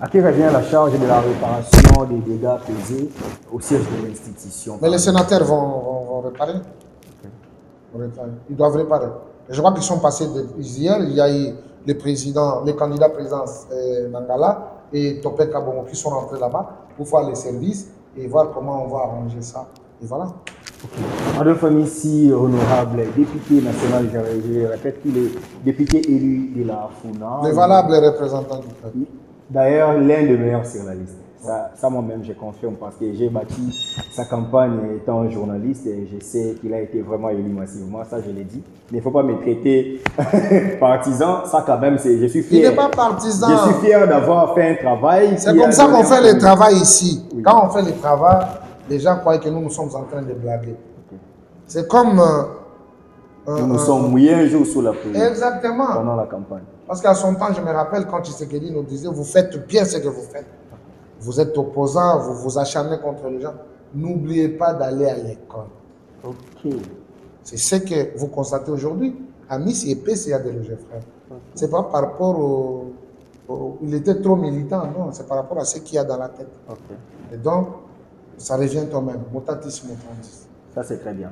[SPEAKER 1] À qui revient la charge de la réparation des dégâts causés au siège de l'institution?
[SPEAKER 2] Mais les sénateurs vont réparer. Okay. Ils doivent réparer. Et je crois qu'ils sont passés hier. Il y a eu les candidats présidents Nangala et Topé Kabongo qui sont rentrés là-bas pour faire les services et voir comment on va arranger ça. Et voilà.
[SPEAKER 1] Okay. En deux familles si honorable, député national, je répète qu'il est député élu de la FUNA.
[SPEAKER 2] Le valable représentant du peuple.
[SPEAKER 1] D'ailleurs, l'un des meilleurs sur la liste. Ça moi-même, je confirme parce que j'ai bâti sa campagne étant journaliste et je sais qu'il a été vraiment élu massivement, ça je l'ai dit. Mais il ne faut pas me traiter partisan, ça quand même, je suis fier.
[SPEAKER 2] Il n'est pas partisan.
[SPEAKER 1] Je suis fier d'avoir fait un travail.
[SPEAKER 2] C'est comme ça qu'on fait le travail ici. Oui. Quand on fait le travail, les gens croient que nous sommes en train de blaguer. Okay. C'est comme...
[SPEAKER 1] nous sommes mouillés un jour sous la pluie.
[SPEAKER 2] Exactement.
[SPEAKER 1] Pendant la campagne.
[SPEAKER 2] Parce qu'à son temps, je me rappelle quand Tshisekedi nous disait, vous faites bien ce que vous faites. vous êtes opposant, vous vous acharnez contre les gens, n'oubliez pas d'aller à l'école.
[SPEAKER 1] Ok.
[SPEAKER 2] C'est ce que vous constatez aujourd'hui. À Miss et PCA de l'OG frère. Ce n'est pas par rapport il était trop militant, non, c'est par rapport à ce qu'il y a dans la tête.
[SPEAKER 1] Okay.
[SPEAKER 2] Et donc, ça revient toi-même. Mutatis mutandis.
[SPEAKER 1] Ça, c'est très bien.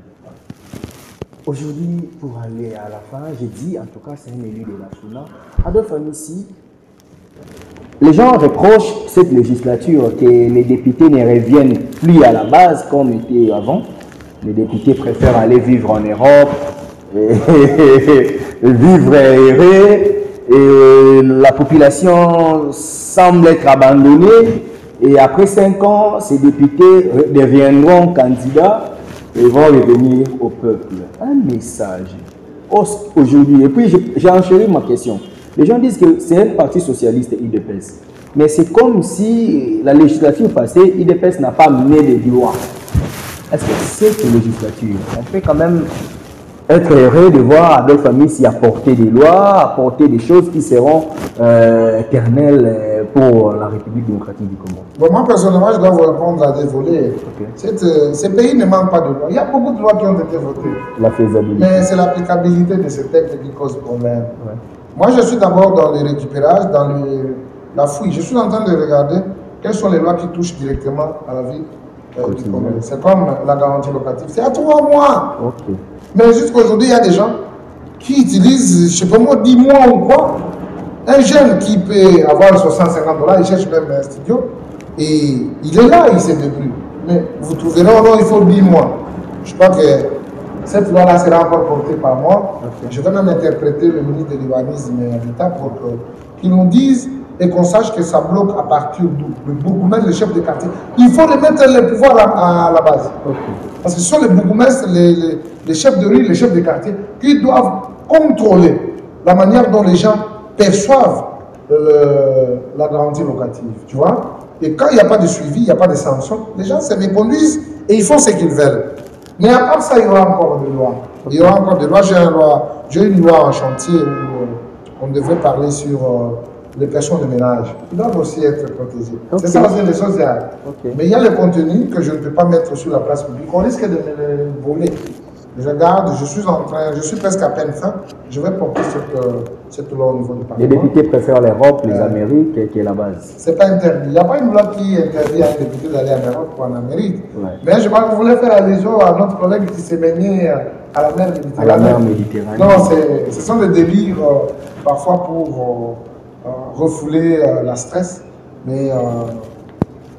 [SPEAKER 1] Aujourd'hui, pour aller à la fin, j'ai dit, en tout cas, c'est un élu de la Souna. Adolphe Amissi, les gens reprochent cette législature que les députés ne reviennent plus à la base comme était avant. Les députés préfèrent aller vivre en Europe, et vivre errer, et la population semble être abandonnée. Et après 5 ans, ces députés deviendront candidats et vont revenir au peuple. Un message aujourd'hui. Et puis j'ai enchéri ma question. Les gens disent que c'est un parti socialiste, IDPS. Mais c'est comme si la législature passée, IDPS n'a pas mené des lois. Est-ce que cette législature, on peut quand même être heureux de voir Adolphe Amissi apporter des lois, apporter des choses qui seront éternelles pour la République démocratique du Congo?
[SPEAKER 2] Bon, moi, personnellement, je dois vous répondre à des volets. Okay. Ces pays ne manquent pas de lois. Il y a beaucoup de lois qui ont été votées.
[SPEAKER 1] La faisabilité.
[SPEAKER 2] Mais c'est l'applicabilité de ces textes qui cause problème. Ouais. Moi, je suis d'abord dans le récupérage, dans la fouille. Je suis en train de regarder quelles sont les lois qui touchent directement à la vie du Congo. C'est comme la garantie locative. C'est à 3 mois.
[SPEAKER 1] Okay.
[SPEAKER 2] Mais jusqu'aujourd'hui, il y a des gens qui utilisent, je ne sais pas moi, 10 mois ou quoi. Un jeune qui peut avoir $650, il cherche même un studio et il est là, il ne se débrouille. Mais vous trouverez, non, il faut 10 mois. Je crois que cette loi-là sera encore portée par moi. Okay. Je vais même interpréter le ministre de l'Urbanisme et l'Habitat pour qu'il nous dise et qu'on sache que ça bloque à partir d'où. Le bourgmestre, le chef de quartier. Il faut remettre le pouvoir à la base. Okay. Parce que ce sont les bourgmestres, les chefs de rue, les chefs de quartier qui doivent contrôler la manière dont les gens perçoivent la garantie locative. Tu vois? Et quand il n'y a pas de suivi, il n'y a pas de sanction, les gens se méconduisent et ils font ce qu'ils veulent. Mais à part ça, il y aura encore des lois. Il y aura encore des lois. J'ai une loi en chantier où on devrait parler sur les personnes de ménage. Ils doivent aussi être protégées. Okay. C'est ça aussi les choses. Okay. Mais il y a le contenu que je ne peux pas mettre sur la place publique. On risque de me le voler. Je regarde, je suis presque à peine fin. Je vais porter cette loi au niveau du Parlement.
[SPEAKER 1] Les députés préfèrent l'Europe, les Amériques, qui est la base.
[SPEAKER 2] Ce n'est pas interdit. Il n'y a pas une loi qui interdit à un député d'aller en Europe ou en Amérique. Ouais. Mais je crois que vous voulez faire allusion à notre collègue qui s'est baigné à la mer Méditerranée.
[SPEAKER 1] À la mer Méditerranée.
[SPEAKER 2] Non, ce sont des délires parfois pour refouler la stress. Mais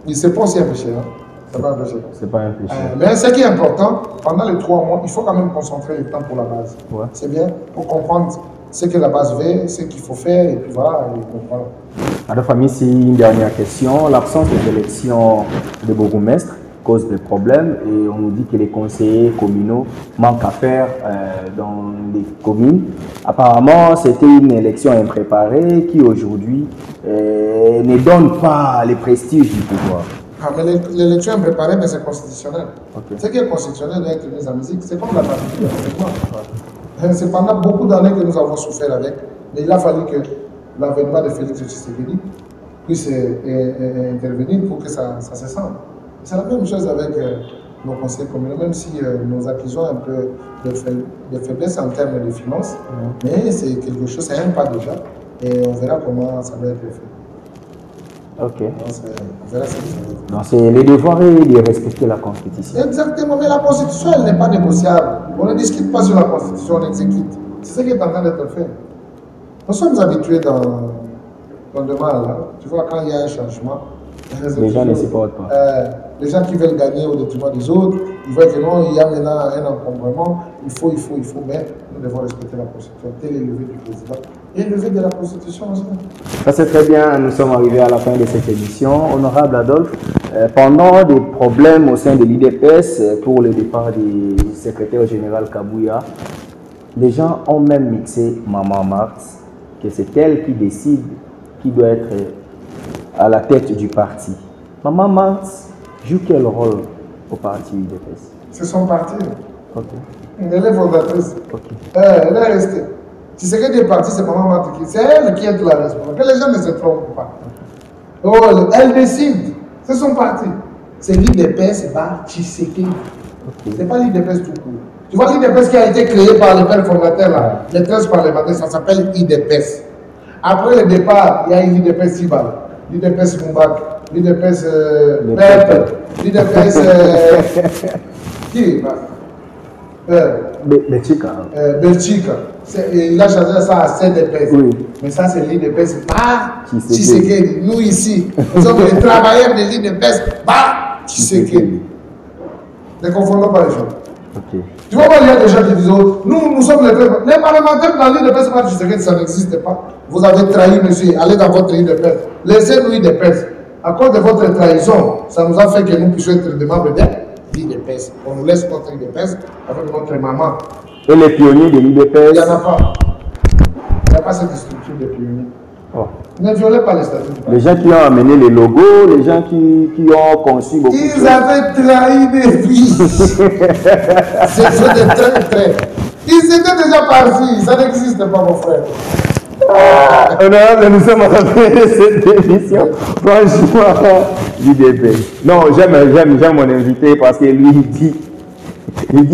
[SPEAKER 2] il se pense y empêcher. Hein. C'est pas un péché.
[SPEAKER 1] C'est pas un péché.
[SPEAKER 2] Mais ce qui est important, pendant les 3 mois, il faut quand même concentrer le temps pour la base. Ouais. C'est bien pour comprendre ce que la base veut, ce qu'il faut faire, et puis voilà.
[SPEAKER 1] Adolphe Amissi, une dernière question. L'absence des élections de bourgmestre cause des problèmes et on nous dit que les conseillers communaux manquent à faire dans les communes. Apparemment, c'était une élection impréparée qui aujourd'hui ne donne pas le prestige du pouvoir.
[SPEAKER 2] Ah, mais l'élection est préparée, mais c'est constitutionnel. Okay. Ce qui est constitutionnel doit être mis en musique. C'est comme la partie. C'est pendant beaucoup d'années que nous avons souffert avec. Mais il a fallu que l'avènement de Félix Tshisekedi puisse intervenir pour que ça se sente. C'est la même chose avec nos conseillers communaux, même si nous accusons un peu de faiblesse en termes de finances. Mais c'est quelque chose, c'est un pas déjà. Et on verra comment ça va être fait.
[SPEAKER 1] Ok. Donc c'est le devoir de respecter la Constitution.
[SPEAKER 2] Exactement, mais la Constitution, elle n'est pas négociable. On ne discute pas sur la Constitution, on exécute. C'est ce qui est en train d'être fait. Nous sommes habitués dans le mal. Hein. Tu vois, quand il y a un changement,
[SPEAKER 1] les gens ne supportent pas.
[SPEAKER 2] Les gens qui veulent gagner au détriment des autres, ils voient que non, il y a maintenant un encombrement, il faut, mais nous devons respecter la Constitution. Tel est le levé du président et le levé de la Constitution aussi.
[SPEAKER 1] Ça c'est très bien, nous sommes arrivés à la fin de cette émission. Honorable Adolphe, pendant des problèmes au sein de l'IDPS pour le départ du secrétaire général Kabouya, les gens ont même mixé Maman Marthe, que c'est elle qui décide qui doit être à la tête du parti. Maman Marthe joue quel rôle au parti UDPS?
[SPEAKER 2] C'est son parti.
[SPEAKER 1] Ok.
[SPEAKER 2] Elle est fondatrice.
[SPEAKER 1] Okay.
[SPEAKER 2] Elle est restée. Si c'est que des partis, c'est Maman Marthe qui. C'est elle qui est la responsable. Que les gens ne se trompent pas. Oh, elle décide. C'est son parti. C'est l'IDPS par Tshisekedi. Ce n'est pas l'IDPS tout court. Tu vois l'IDPS qui a été créé par le père fondateur, là, les 13 parlementaires, ça s'appelle IDPS. Après le départ, il y a une l'IDPS Sibal, l'IDPS Moumbak, l'IDPS Peuple, l'IDPS qui
[SPEAKER 1] Belchika.
[SPEAKER 2] Belchika. Il a changé ça à CDPS. Oui. Mais ça, c'est l'IDPS par Tshisekedi. Nous ici, nous sommes les travailleurs de l'IDPS par Tshisekedi. Ne confondons pas les gens.
[SPEAKER 1] Okay.
[SPEAKER 2] Tu vois, il y a des gens qui disent, oh, nous sommes les parlementaires dans l'IDPS par Tshisekedi, ça n'existe pas. Vous avez trahi, monsieur, allez dans votre IDPS. Laissez-nous IDPS. À cause de votre trahison, ça nous a fait que nous puissions être des membres de l'IDPS. On nous laisse notre IDPS avec notre maman.
[SPEAKER 1] Et les pionniers de l'IDPS?
[SPEAKER 2] Il n'y en a pas. Il n'y a pas cette structure de pionniers. Oh. Ne violez pas les statuts.
[SPEAKER 1] Les gens qui ont amené les logos, les gens qui ont conçu beaucoup.
[SPEAKER 2] Ils avaient trahi des vies. C'est des traîtres. Ils étaient déjà partis. Ça n'existe pas, mon frère.
[SPEAKER 1] Honorable, nous sommes en train de cette émission. Franchement, l'IDPS. Non, j'aime mon invité parce que lui, il dit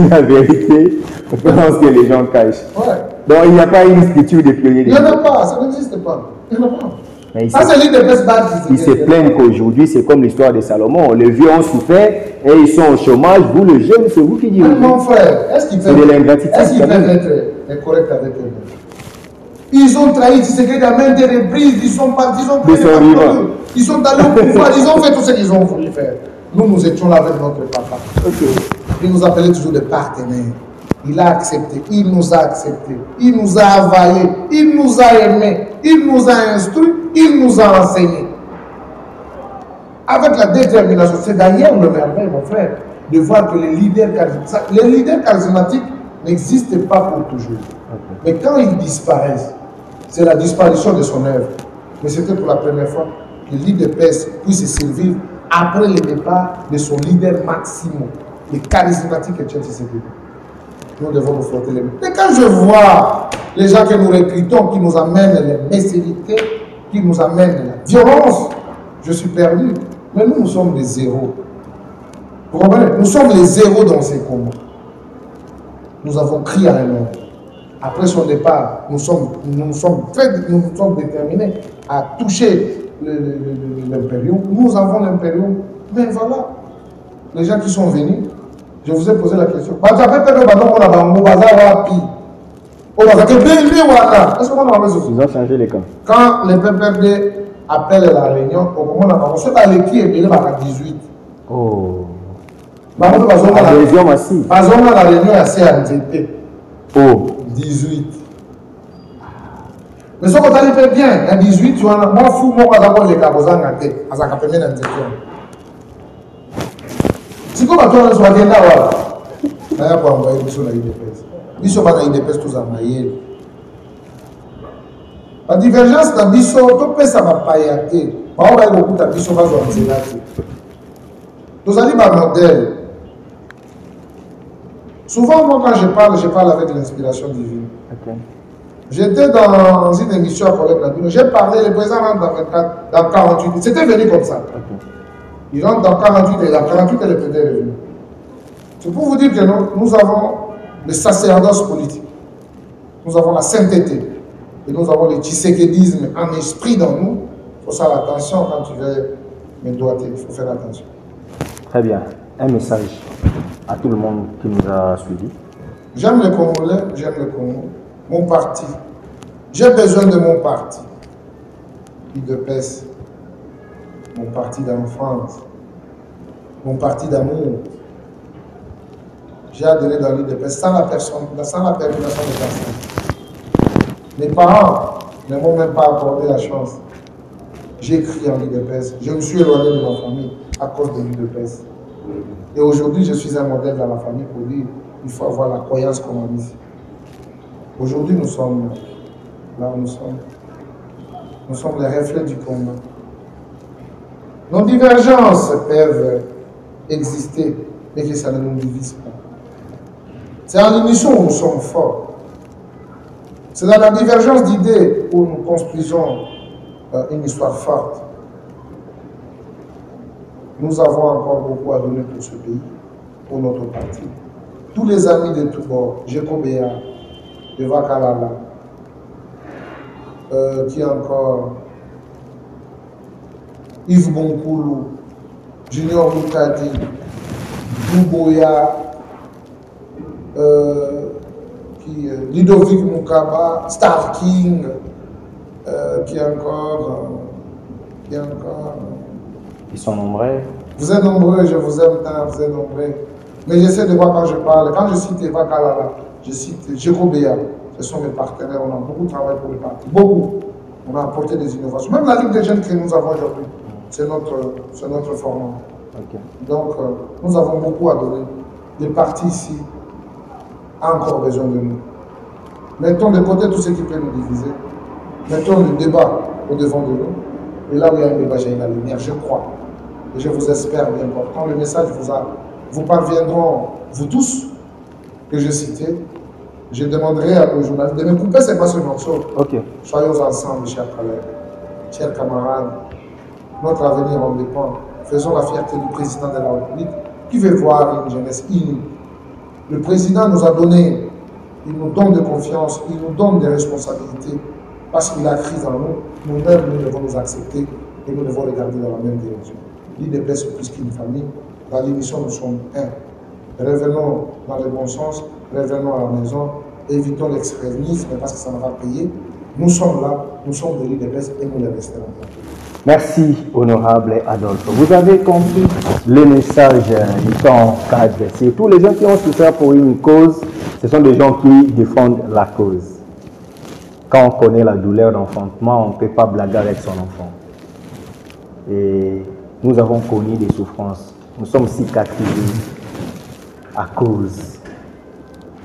[SPEAKER 1] la vérité. Je pense que les gens cachent. Ouais. Donc, il n'y a pas une structure de pionniers.
[SPEAKER 2] Il n'y en a pas, ça n'existe pas. Il n'y en a pas.
[SPEAKER 1] Mais ça, c'est l'IDPS base. Ils se plaignent qu'aujourd'hui, c'est comme l'histoire de Salomon. Les vieux ont souffert et ils sont au chômage. Vous, le jeune, c'est vous qui dites.
[SPEAKER 2] Mon frère, est-ce qu'ils peuvent être corrects avec eux? Ils ont trahi Tshisekedi à maintes reprises. Ils sont partis, ils sont allés au pouvoir, ils ont fait tout ce qu'ils ont voulu faire. Nous étions là avec notre papa. Okay. Il nous appelait toujours des partenaires. Il a accepté, il nous a acceptés, il nous a avalés, il nous a aimés, il nous a instruits, il nous a enseignés. Avec la détermination, c'est d'ailleurs le merveille, mon frère, de voir que les leaders charismatiques n'existent pas pour toujours. Okay. Mais quand ils disparaissent, c'est la disparition de son œuvre. Mais c'était pour la première fois que l'IDPS puisse survivre après le départ de son leader maximum, le charismatique Etienne Tshisekedi. Nous devons nous frotter les mains. Mais quand je vois les gens que nous recrutons, qui nous amènent les messélités, qui nous amènent la violence, je suis perdu. Mais nous sommes des zéros. Vous comprenez? Nous sommes les zéros dans ces combats. Nous avons crié à un homme. Après son départ, nous sommes déterminés à toucher l'impérium. Nous avons l'impérium. Mais voilà, les gens qui sont venus, je vous ai posé la question. Ils
[SPEAKER 1] ont changé les camps.
[SPEAKER 2] Quand les PPRD appellent la réunion, on se bat l'équipe et il à 18.
[SPEAKER 1] Oh.
[SPEAKER 2] La
[SPEAKER 1] réunion massive.
[SPEAKER 2] La réunion est assez anticipée.
[SPEAKER 1] Oh.
[SPEAKER 2] 18. Mais ce qu'on a fait bien, à 18, tu vois, moi, fou, moi, d'abord, les cabosans à tête, à sa capemène en tête. Si vous avez un soin de là, il y a pas envoyé sur la IDPS. Ils sont pas dans l'IDPS tous en maillot. La divergence dans Bisso, tout peut ça va pas y aller. On va beaucoup de Bisso, on va se là. Nous allons par modèle. Souvent, moi, quand je parle avec l'inspiration divine. Okay. J'étais dans une émission à Colette Ladino. J'ai parlé, le président rentre dans 48. C'était venu comme ça. Okay. Il rentre dans 48 et dans 48 et le président est venu. C'est pour vous dire que nous avons le sacerdoce politique. Nous avons la sainteté. Et nous avons le tshisekédisme en esprit dans nous. Il faut faire attention quand tu veux me doigter. Il faut faire attention.
[SPEAKER 1] Très bien. Un message à tout le monde qui nous a suivis.
[SPEAKER 2] J'aime le Congolais, j'aime le Congo. Mon parti. J'ai besoin de mon parti. IDPS. Mon parti d'enfance. Mon parti d'amour. J'ai adhéré dans l'IDPS sans la permission de personne. Mes parents ne m'ont même pas accordé la chance. J'ai écrit en l'IDPS. Je me suis éloigné de ma famille à cause de l'IDPS. Et aujourd'hui, je suis un modèle dans la famille pour dire qu'il faut avoir la croyance qu'on a mise. Aujourd'hui, nous sommes là où nous sommes. Nous sommes les reflets du combat. Nos divergences peuvent exister, mais que ça ne nous divise pas. C'est en l'unisson où nous sommes forts. C'est dans la divergence d'idées où nous construisons une histoire forte. Nous avons encore beaucoup à donner pour ce pays, pour notre parti. Tous les amis de tous bords, Jekobea, de Vakalala, qui encore, Yves Bonkoulou, Junior Moukadi, Mouboya, Ludovic Moukaba, Star King, qui encore.
[SPEAKER 1] Ils sont nombreux.
[SPEAKER 2] Vous êtes nombreux, je vous aime tant, vous êtes nombreux. Mais j'essaie de voir quand je parle. Quand je cite Eva Kalala, je cite Jekobea. Ce sont mes partenaires. On a beaucoup travaillé pour le parti. Beaucoup. On a apporté des innovations. Même la Ligue des jeunes que nous avons aujourd'hui, c'est notre format.
[SPEAKER 1] Okay.
[SPEAKER 2] Donc, nous avons beaucoup à donner. Le parti ici a encore besoin de nous. Mettons de côté tout ce qui peut nous diviser. Mettons le débat au devant de nous. Et là où il y a un débat, j'ai la lumière, je crois. Et je vous espère bien important. Le message vous parviendront, vous tous, que j'ai cités. Je demanderai aux journalistes de me couper, c'est pas ce morceau.
[SPEAKER 1] Okay.
[SPEAKER 2] Soyons ensemble, chers collègues, chers camarades. Notre avenir en dépend. Faisons la fierté du président de la République qui veut voir une jeunesse unie. Le président nous a donné, il nous donne de confiance, il nous donne des responsabilités parce qu'il a cru en nous. Nous-mêmes, nous devons nous accepter et nous devons regarder dans la même direction. L'IDP, c'est plus qu'une famille. Dans l'émission, nous sommes un. Revenons dans le bon sens, revenons à la maison, évitons l'extrémisme parce que ça ne va pas payer. Nous sommes là, nous sommes de l'IDP et nous les resterons.
[SPEAKER 1] Merci, honorable Adolphe. Vous avez compris le message du temps cadre. C'est tous les gens qui ont souffert pour une cause, ce sont des gens qui défendent la cause. Quand on connaît la douleur d'enfantement, on ne peut pas blaguer avec son enfant. Et nous avons connu des souffrances. Nous sommes cicatrisés à cause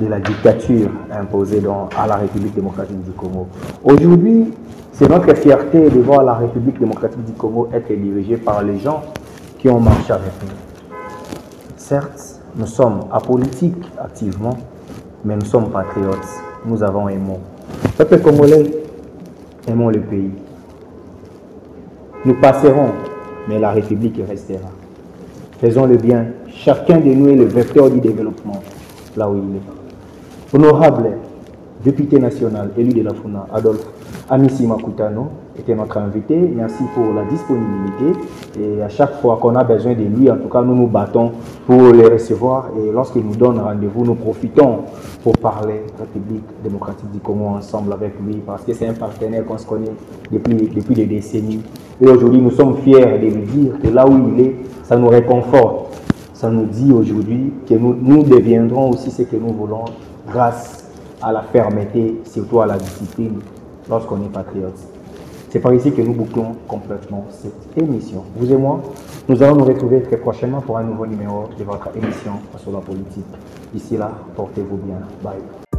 [SPEAKER 1] de la dictature imposée à la République démocratique du Congo. Aujourd'hui, c'est notre fierté de voir la République démocratique du Congo être dirigée par les gens qui ont marché avec nous. Certes, nous sommes apolitiques activement, mais nous sommes patriotes. Nous avons aimé. Peuple congolais, aimons le pays. Nous passerons, mais la République restera. Faisons le bien. Chacun de nous est le vecteur du développement, là où il est. Honorable député national élu de la FUNA, Adolphe Amissi Makutano, était notre invité. Merci pour la disponibilité. Et à chaque fois qu'on a besoin de lui, en tout cas, nous nous battons pour les recevoir. Et lorsqu'il nous donne rendez-vous, nous profitons pour parler République démocratique du Congo ensemble avec lui, parce que c'est un partenaire qu'on se connaît depuis des décennies. Et aujourd'hui, nous sommes fiers de lui dire que là où il est, ça nous réconforte. Ça nous dit aujourd'hui que nous deviendrons aussi ce que nous voulons grâce à la fermeté, surtout à la discipline, lorsqu'on est patriote. C'est par ici que nous bouclons complètement cette émission. Vous et moi, nous allons nous retrouver très prochainement pour un nouveau numéro de votre émission sur la politique. D'ici là, portez-vous bien. Bye.